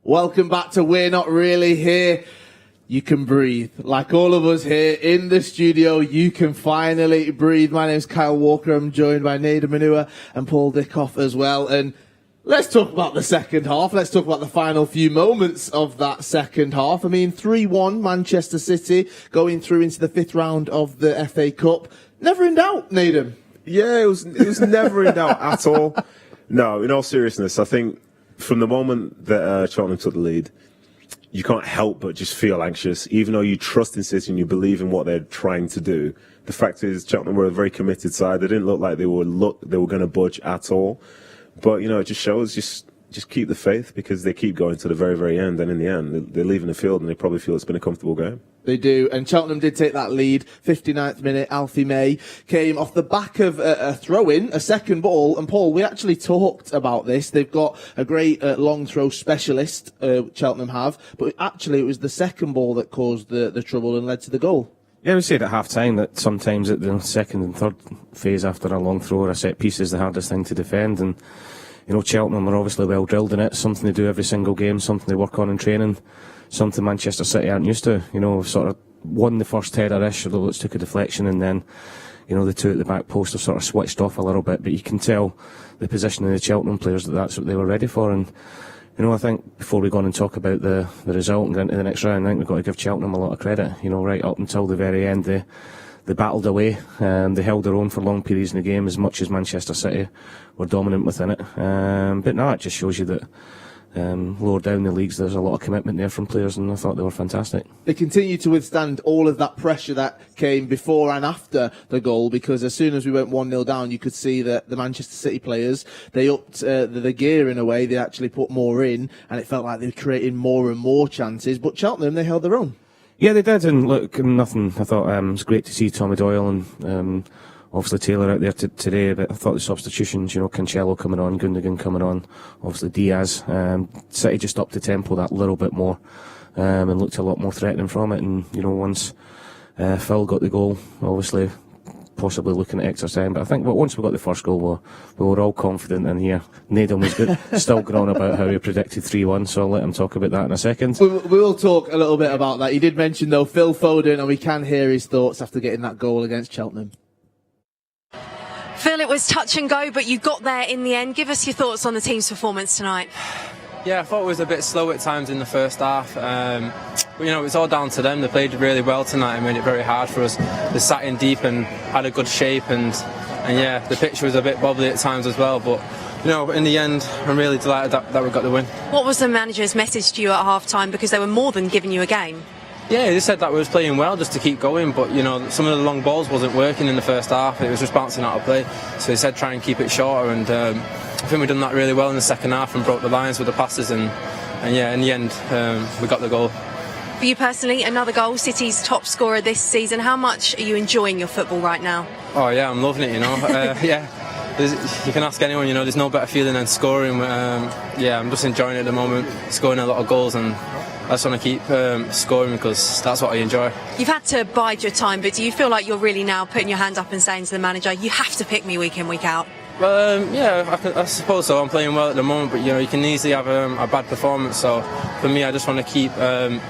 Welcome back to We're Not Really Here. You can breathe. Like all of us here in the studio, you can finally breathe. My name's Kyle Walker. I'm joined by Nedum, Onuoha and Paul Dickov as well. And let's talk about the second half. Let's talk about the final few moments of that second half. I mean, 3-1 Manchester City going through into the fifth round of the FA Cup. Never in doubt, Nedum. Yeah, it was never in doubt at all. No, in all seriousness, I think from the moment that Cheltenham took the lead, you can't help but just feel anxious, even though you trust in City and you believe in what they're trying to do. The fact is, Cheltenham were a very committed side. They didn't look like they were going to budge at all. But it just shows just keep the faith, because they keep going to the very, very end. And in the end, they're leaving the field and they probably feel it's been a comfortable game. They do, and Cheltenham did take that lead. 59th minute, Alfie May came off the back of a throw-in, a second ball. And Paul, we actually talked about this. They've got a great long throw specialist, Cheltenham have, but actually it was the second ball that caused the trouble and led to the goal. Yeah, we said at half-time that sometimes at the second and third phase after a long throw or a set piece is the hardest thing to defend. And Cheltenham are obviously well drilled in it. Something they do every single game, something they work on in training, something Manchester City aren't used to. Sort of won the first header-ish, although it took a deflection, and then, the two at the back post have sort of switched off a little bit. But you can tell the position of the Cheltenham players that's what they were ready for. And, I think before we go on and talk about the result and get into the next round, I think we've got to give Cheltenham a lot of credit. Right up until the very end, they battled away. They held their own for long periods in the game, as much as Manchester City were dominant within it. But no, it just shows you that lower down the leagues, there's a lot of commitment there from players, and I thought they were fantastic. They continue to withstand all of that pressure that came before and after the goal, because as soon as we went 1-0 down, you could see that the Manchester City players, they upped the gear in a way. They actually put more in, and it felt like they were creating more and more chances. But Cheltenham, they held their own. Yeah, they did, and look, nothing. I thought it was great to see Tommy Doyle and obviously Taylor out there today, but I thought the substitutions, Cancelo coming on, Gundogan coming on, obviously Diaz. City just upped the tempo that little bit more and looked a lot more threatening from it. And, once Phil got the goal, obviously possibly looking at extra time. But I think once we got the first goal, we were all confident in here. Nedum was good, still going on about how he predicted 3-1, so I'll let him talk about that in a second. We will talk a little bit about that. He did mention, though, Phil Foden, and we can hear his thoughts after getting that goal against Cheltenham. Phil, it was touch and go, but you got there in the end. Give us your thoughts on the team's performance tonight. Yeah, I thought it was a bit slow at times in the first half. But, it was all down to them. They played really well tonight and made it very hard for us. They sat in deep and had a good shape, and yeah, the pitch was a bit wobbly at times as well. But, in the end, I'm really delighted that we got the win. What was the manager's message to you at half-time? Because they were more than giving you a game. Yeah, they said that we was playing well just to keep going, but some of the long balls wasn't working in the first half. It was just bouncing out of play, so they said try and keep it shorter, and I think we've done that really well in the second half and broke the lines with the passes, and yeah, in the end we got the goal. For you personally, another goal, City's top scorer this season. How much are you enjoying your football right now? Oh yeah, I'm loving it. Yeah. You can ask anyone, there's no better feeling than scoring. Yeah, I'm just enjoying it at the moment, scoring a lot of goals, and I just want to keep scoring because that's what I enjoy. You've had to bide your time, but do you feel like you're really now putting your hand up and saying to the manager, you have to pick me week in, week out? Well, yeah, I suppose so. I'm playing well at the moment, but you can easily have a bad performance. So for me, I just want to keep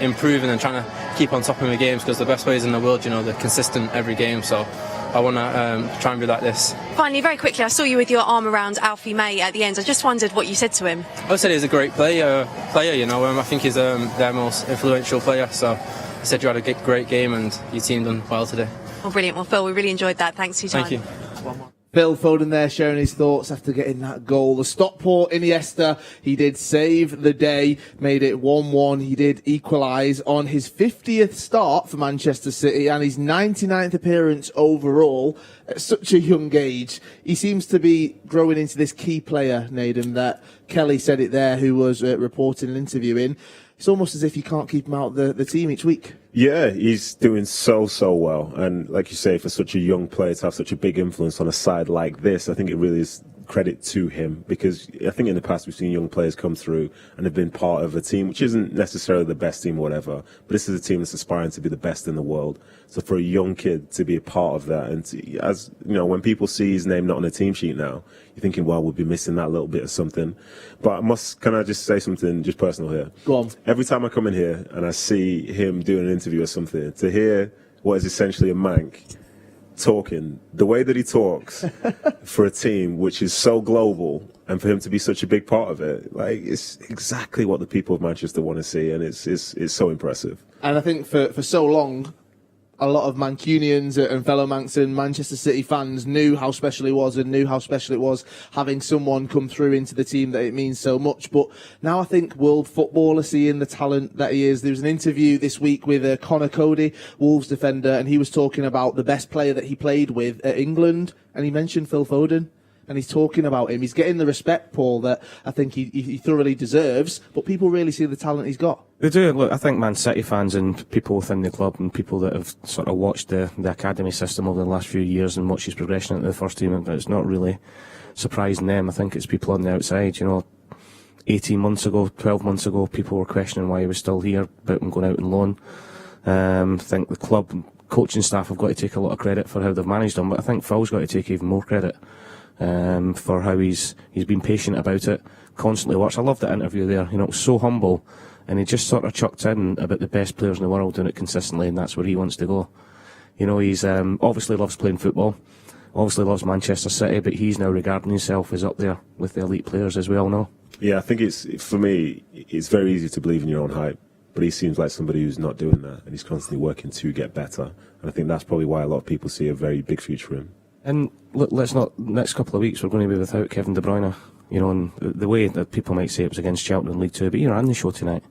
improving and trying to keep on top of my games, because the best ways in the world, they're consistent every game. So I want to try and be like this. Finally, very quickly, I saw you with your arm around Alfie May at the end. I just wondered what you said to him. I said he's a great player. I think he's their most influential player. So I said you had a great game and your team done well today. Well, brilliant. Well, Phil, we really enjoyed that. Thanks for your time. Thank you. Phil Foden there sharing his thoughts after getting that goal. The Stockport Iniesta, he did save the day, made it 1-1. He did equalise on his 50th start for Manchester City and his 99th appearance overall at such a young age. He seems to be growing into this key player, Nedum, that Kelly said it there, who was reporting and interviewing. It's almost as if you can't keep him out of the team each week. Yeah, he's doing so well. And like you say, for such a young player to have such a big influence on a side like this, I think it really is credit to him, because I think in the past we've seen young players come through and have been part of a team which isn't necessarily the best team or whatever, but this is a team that's aspiring to be the best in the world. So for a young kid to be a part of that, and as you know, when people see his name not on a team sheet now, you're thinking, well, we'll be missing that little bit of something. But can I just say something just personal here? Go on. Every time I come in here and I see him doing an interview or something, to hear what is essentially a mank talking, the way that he talks for a team which is so global, and for him to be such a big part of it, like, it's exactly what the people of Manchester want to see, and it's so impressive. And I think for so long, a lot of Mancunians and fellow Mancs and Manchester City fans knew how special he was, and knew how special it was having someone come through into the team that it means so much. But now I think world football are seeing the talent that he is. There was an interview this week with Connor Cody, Wolves defender, and he was talking about the best player that he played with at England, and he mentioned Phil Foden. And he's talking about him. He's getting the respect, Paul, that I think he thoroughly deserves, but people really see the talent he's got. They do. Look, I think Man City fans and people within the club and people that have sort of watched the academy system over the last few years and watched his progression into the first team, it's not really surprising them. I think it's people on the outside. 18 months ago, 12 months ago, people were questioning why he was still here, about him going out on loan. I think the club and coaching staff have got to take a lot of credit for how they've managed him, but I think Phil's got to take even more credit for how he's been patient about it, constantly works. I loved that interview there. It was so humble, and he just sort of chucked in about the best players in the world doing it consistently, and that's where he wants to go. He's obviously loves playing football, obviously loves Manchester City, but he's now regarding himself as up there with the elite players, as we all know. Yeah, I think for me, it's very easy to believe in your own hype, but he seems like somebody who's not doing that, and he's constantly working to get better. And I think that's probably why a lot of people see a very big future for him. And look, next couple of weeks we're going to be without Kevin De Bruyne. And the way that people might say it was against Cheltenham in League 2, but you're on the show tonight.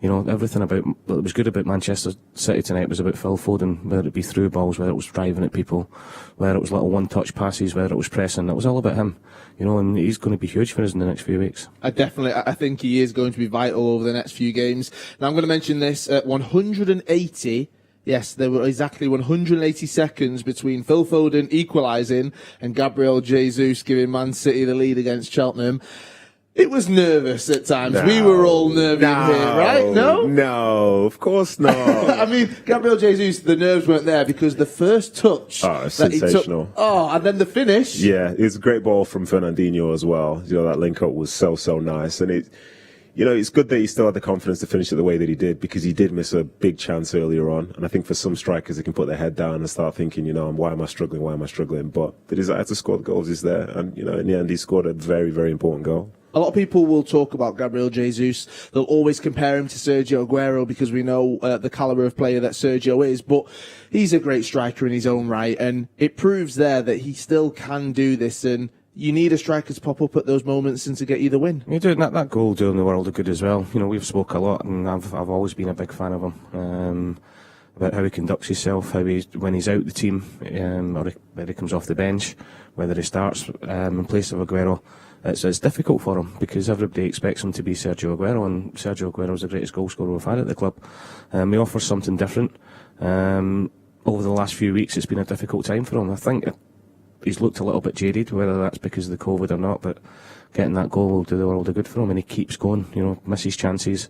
Everything about that was good about Manchester City tonight was about Phil Foden, whether it be through balls, whether it was driving at people, whether it was little one-touch passes, whether it was pressing. That was all about him. And he's going to be huge for us in the next few weeks. I think he is going to be vital over the next few games. Now I'm going to mention this at 180. Yes, there were exactly 180 seconds between Phil Foden equalising and Gabriel Jesus giving Man City the lead against Cheltenham. It was nervous at times. We were all nervy in here, right? No, of course not. I mean, Gabriel Jesus, the nerves weren't there because the first touch sensational. And then the finish. Yeah, it was a great ball from Fernandinho as well. That link up was so nice, and it's good that he still had the confidence to finish it the way that he did, because he did miss a big chance earlier on. And I think for some strikers, they can put their head down and start thinking, why am I struggling? But the desire to score the goals is there. And, in the end, he scored a very, very important goal. A lot of people will talk about Gabriel Jesus. They'll always compare him to Sergio Aguero because we know the calibre of player that Sergio is. But he's a great striker in his own right. And it proves there that he still can do this. And you need a striker to pop up at those moments and to get you the win. You do that goal doing the world of good as well. We've spoke a lot, and I've always been a big fan of him. About how he conducts himself, when he's out the team, or whether he comes off the bench, whether he starts in place of Aguero. It's difficult for him because everybody expects him to be Sergio Aguero, and Sergio Aguero is the greatest goal scorer we've had at the club. He offers something different. Over the last few weeks, it's been a difficult time for him. I think he's looked a little bit jaded, whether that's because of the COVID or not, but getting that goal will do the world of good for him, and he keeps going, misses chances.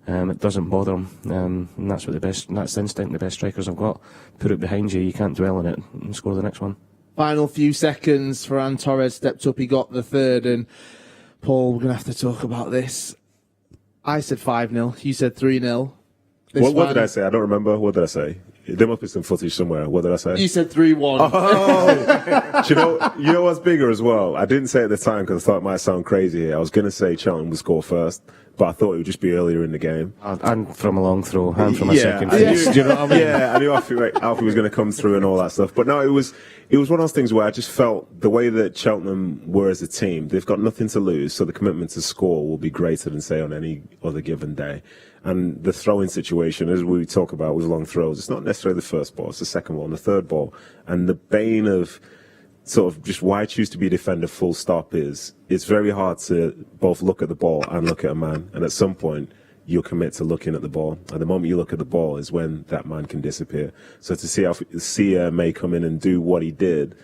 It doesn't bother him, and that's that's the instinct the best strikers have got. Put it behind you can't dwell on it, and score the next one. Final few seconds, Ferran Torres stepped up, he got the third, and Paul, we're going to have to talk about this. I said 5-0, you said 3-0. What did I say? I don't remember. What did I say? There must be some footage somewhere. What did I say? You said 3-1. Oh! Do you know what's bigger as well? I didn't say it at the time because I thought it might sound crazy here. I was going to say Cheltenham would score first, but I thought it would just be earlier in the game. And from a long throw, and from a second face. Do you know what I mean? Yeah, I knew Alfie was going to come through and all that stuff. But no, it was one of those things where I just felt the way that Cheltenham were as a team, they've got nothing to lose, so the commitment to score will be greater than, say, on any other given day. And the throwing situation, as we talk about with long throws, it's not necessarily the first ball, it's the second one, the third ball. And the bane of sort of just why I choose to be a defender full stop is it's very hard to both look at the ball and look at a man. And at some point, you'll commit to looking at the ball. And the moment you look at the ball is when that man can disappear. So to see May come in and do what he did,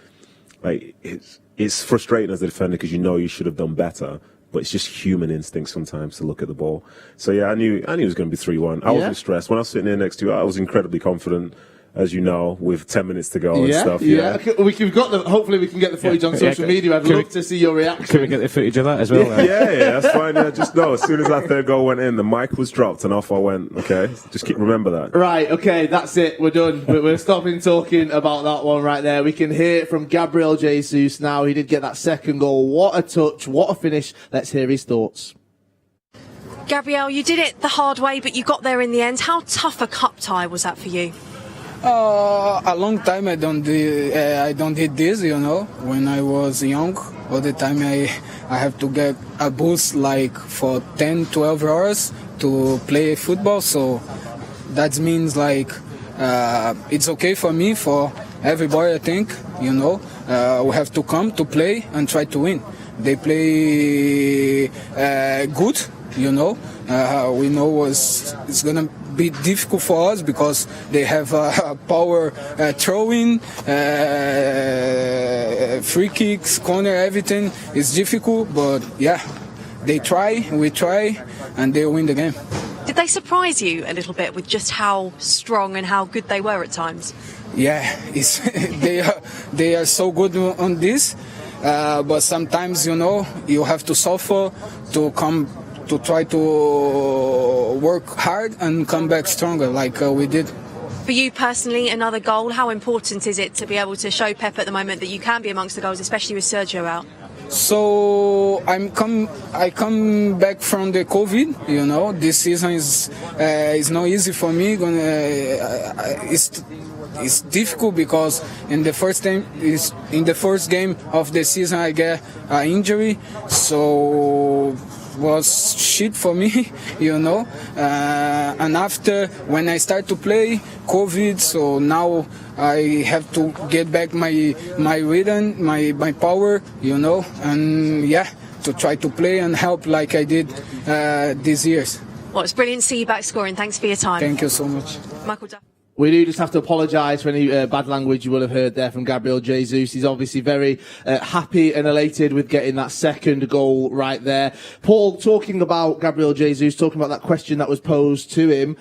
like it's frustrating as a defender because you know you should have done better. But it's just human instinct sometimes to look at the ball. So yeah, I knew it was going to be 3-1. I wasn't stressed. When I was sitting there next to you, I was incredibly confident, as you know, with 10 minutes to go and stuff. Yeah. We've got hopefully we can get the footage on social media. I'd love to see your reaction. Can we get the footage of that as well? Yeah, that's fine. Yeah, just know, as soon as that third goal went in, the mic was dropped and off I went. Okay, just remember that. Right, okay, that's it. We're done. We're stopping talking about that one right there. We can hear it from Gabriel Jesus now. He did get that second goal. What a touch, what a finish. Let's hear his thoughts. Gabriel, you did it the hard way, but you got there in the end. How tough a cup tie was that for you? A long time I don't did this, you know. When I was young, all the time I have to get a bus like for 10-12 hours to play football. So that means like it's okay for me, for everybody. I think, you know, we have to come to play and try to win. They play good, you know. We know it's gonna be difficult for us because they have power throwing, free kicks, corner, everything is difficult. But yeah, they try, we try, and they win the game. Did they surprise you a little bit with just how strong and how good they were at times? Yeah, they are so good on this, but sometimes, you know, you have to suffer to come to try to work hard and come back stronger like we did. For you personally, another goal, how important is it to be able to show Pep at the moment that you can be amongst the goals, especially with Sergio out? So I come back from the COVID, you know. This season is not easy for me. It's difficult because in the first game of the season I get an injury, so was shit for me, you know. And after, when I start to play, COVID, so now I have to get back my rhythm, my power, you know, and yeah, to try to play and help like I did these years. Well, it's brilliant to see you back scoring. Thanks for your time. Thank you so much. Michael Duff. We do just have to apologise for any bad language you will have heard there from Gabriel Jesus. He's obviously very happy and elated with getting that second goal right there. Paul, talking about Gabriel Jesus, talking about that question that was posed to him,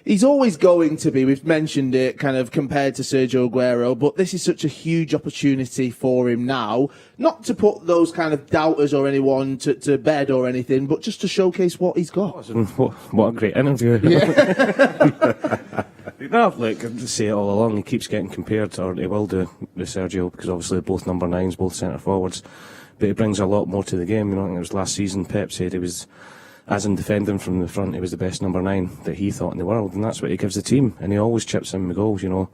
he's always going to be, we've mentioned it, kind of compared to Sergio Aguero, but this is such a huge opportunity for him now, not to put those kind of doubters or anyone to bed or anything, but just to showcase what he's got. What a great interview. Yeah. No, look, I say it all along, he keeps getting compared, or he will do, with Sergio, because obviously both number 9s, both centre forwards, but he brings a lot more to the game. You know, I think it was last season Pep said he was, as in defending from the front, he was the best number 9 that he thought in the world, and that's what he gives the team, and he always chips in the goals, you know.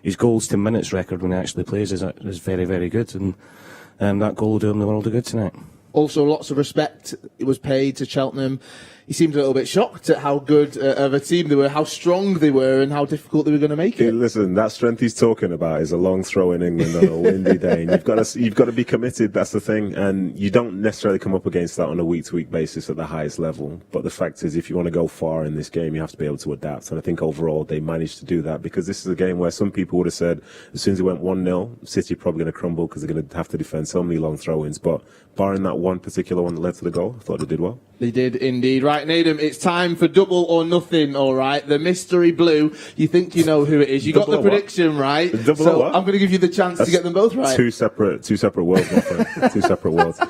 His goals to minutes record when he actually plays is very, very good, and that goal will do him the world of good tonight. Also, lots of respect was paid to Cheltenham. He seemed a little bit shocked at how good of a team they were, how strong they were, and how difficult they were going to make it. Listen, that strength he's talking about is a long throw in England on a windy day, and you've got to be committed. That's the thing, and you don't necessarily come up against that on a week-to-week basis at the highest level. But the fact is, if you want to go far in this game, you have to be able to adapt. And I think overall they managed to do that, because this is a game where some people would have said as soon as it went 1-0, City are probably going to crumble because they're going to have to defend so many long throw-ins. But barring that one particular one that led to the goal, I thought they did well. They did indeed. Right, Nedum, it's time for double or nothing, all right? The mystery blue. You think you know who it is. You got the prediction right. So I'm going to give you the chance to get them both right. Two separate worlds, my friend. Two separate worlds.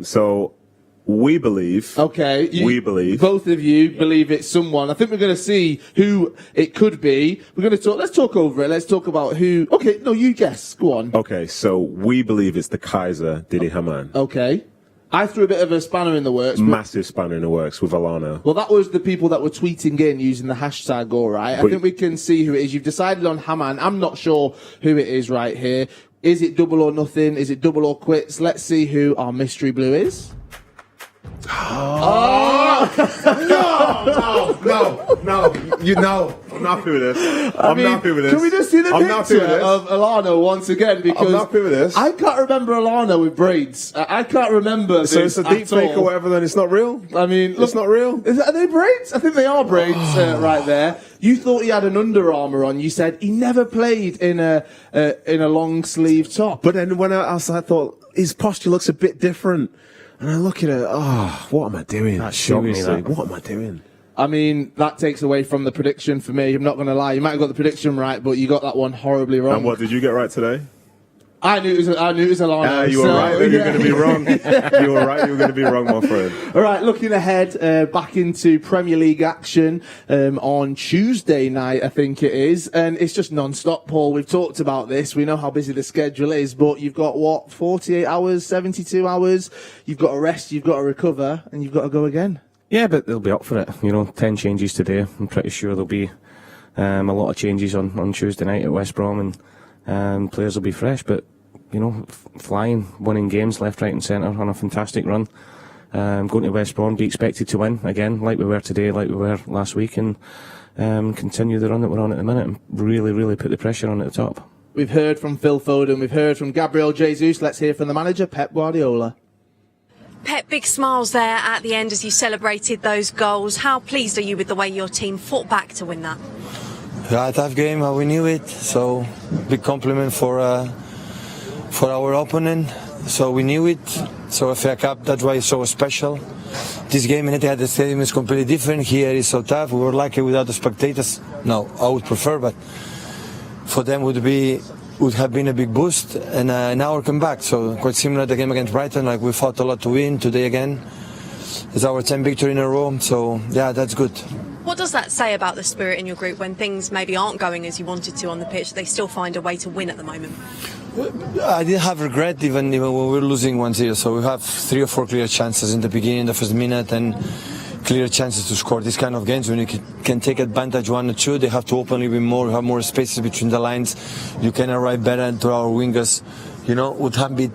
So we believe. Okay. We believe. Both of you believe it's someone. I think we're going to see who it could be. We're going to talk. Let's talk over it. Let's talk about who. Okay. No, you guess. Go on. Okay. So we believe it's the Kaiser Didi Hamann. Okay. I threw a bit of a spanner in the works. Massive spanner in the works with Alana. Well, that was the people that were tweeting in using the hashtag, all right. I think we can see who it is. You've decided on Hamann. I'm not sure who it is right here. Is it double or nothing? Is it double or quits? Let's see who our mystery blue is. Oh! No! I'm not happy with this. I'm not happy with this. Can we just see the I'm not happy picture with this. of Alano once again? Because I'm not happy with this. I can't remember Alano with braids. I can't remember. So it's a deep fake or whatever, then it's not real? I mean, It's not real? Are they braids? I think they are braids right there. You thought he had an Under Armour on. You said he never played in a long sleeve top. But then when I thought his posture looks a bit different. And I look at it, what am I doing? That shocked me, Seriously, that. what am I doing? I mean, that takes away from the prediction for me. I'm not going to lie. You might have got the prediction right, but you got that one horribly wrong. And what did you get right today? I knew it was Alano. You were right, then you're going to be wrong. You were right, you were going to be wrong, my friend. All right, looking ahead, back into Premier League action on Tuesday night, I think it is. And it's just non-stop, Paul. We've talked about this. We know how busy the schedule is, but you've got, 48 hours, 72 hours? You've got to rest, you've got to recover, and you've got to go again. Yeah, but they'll be up for it. 10 changes today. I'm pretty sure there'll be a lot of changes on Tuesday night at West Brom, and players will be fresh. But flying, winning games left, right, and centre on a fantastic run. Going to West Brom, be expected to win again, like we were today, like we were last week, and continue the run that we're on at the minute, and really, really put the pressure on at the top. We've heard from Phil Foden. We've heard from Gabriel Jesus. Let's hear from the manager, Pep Guardiola. Pep, big smiles there at the end as you celebrated those goals. How pleased are you with the way your team fought back to win that? Yeah, tough game. We knew it. So big compliment for our opponent. So we knew it. So FA Cup, that's why it's so special. This game in Etihad Stadium is completely different. Here is so tough. We were lucky without the spectators. No, I would prefer, but for them would have been a big boost, and now we come back. So quite similar to the game against Brighton. Like we fought a lot to win today again. It's our 10th victory in a row. So yeah, that's good. What does that say about the spirit in your group when things maybe aren't going as you wanted to on the pitch? They still find a way to win at the moment. I didn't have regret even when we were losing 1-0. So we have 3 or 4 clear chances in the beginning, the first minute, and clear chances to score. These kind of games when you can take advantage 1 or 2, they have to open a little bit more. You have more spaces between the lines. You can arrive better to our wingers. Would have been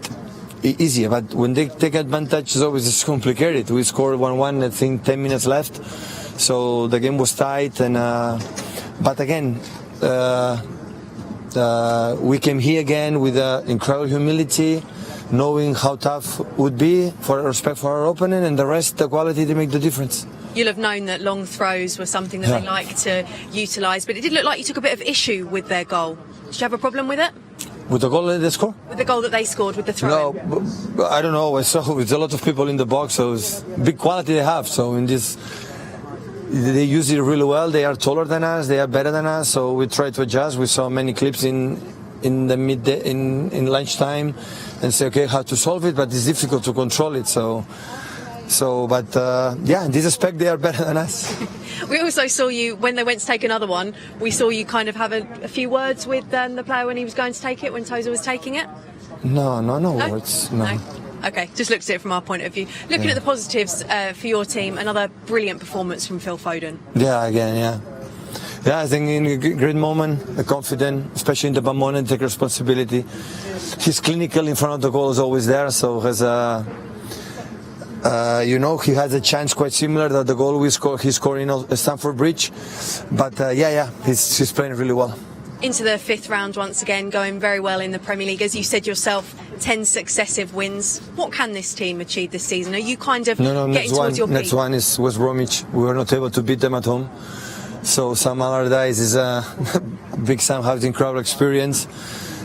easier. But when they take advantage, it's always complicated. We scored 1-1. I think 10 minutes left. So the game was tight, and but again, we came here again with incredible humility, knowing how tough it would be, for respect for our opponent, and the rest, the quality, to make the difference. You'll have known that long throws were something that they like to utilise, but it did look like you took a bit of issue with their goal. Did you have a problem with it? With the goal that they score? With the goal that they scored, with the throw? No, I don't know. I saw it's a lot of people in the box, so it's big quality they have. So in this, they use it really well. They are taller than us. They are better than us. So we try to adjust. We saw many clips in the midday, in lunchtime, and say, okay, how to solve it, but it's difficult to control it. Yeah, in this aspect, they are better than us. We also saw you, when they went to take another one, we saw you kind of have a few words with the player when he was going to take it, when Tozer was taking it? No words, no. Okay, just looked at it from our point of view. Looking at the positives for your team, another brilliant performance from Phil Foden. Yeah, again, yeah. Yeah, I think in a great moment, confident, especially in the bad moment, take responsibility. He's clinical in front of the goal, is always there, so has he has a chance quite similar to the goal he scored in Stamford Bridge. But he's playing really well. Into the 5th round once again, going very well in the Premier League. As you said yourself, 10 successive wins. What can this team achieve this season? Are you kind of getting towards your peak? Next one is West Bromwich. We were not able to beat them at home. So Sam Allardyce is Big Sam has incredible experience.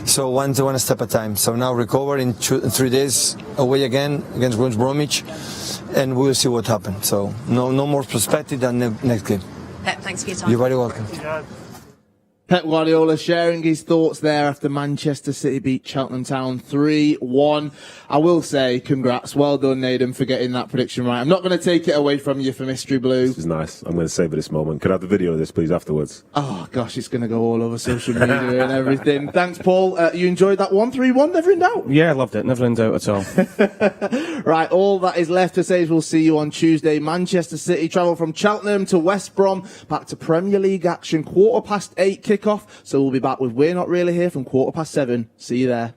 So one step at a time. So now recover in 3 days away again against West Bromwich, and we'll see what happens. So no more perspective than the next game. Pep, thanks for your time. You're very welcome. Pep Guardiola sharing his thoughts there after Manchester City beat Cheltenham Town 3-1. I will say, congrats. Well done, Nedum, for getting that prediction right. I'm not going to take it away from you for Mystery Blue. This is nice. I'm going to savour this moment. Could I have the video of this, please, afterwards? Oh, gosh, it's going to go all over social media and everything. Thanks, Paul. You enjoyed that 1-3-1, never in doubt? Yeah, I loved it. Never in doubt at all. Right, all that is left to say is we'll see you on Tuesday. Manchester City travel from Cheltenham to West Brom, back to Premier League action, 8:15 kickoff. So we'll be back with We're Not Really Here from 7:15. See you there.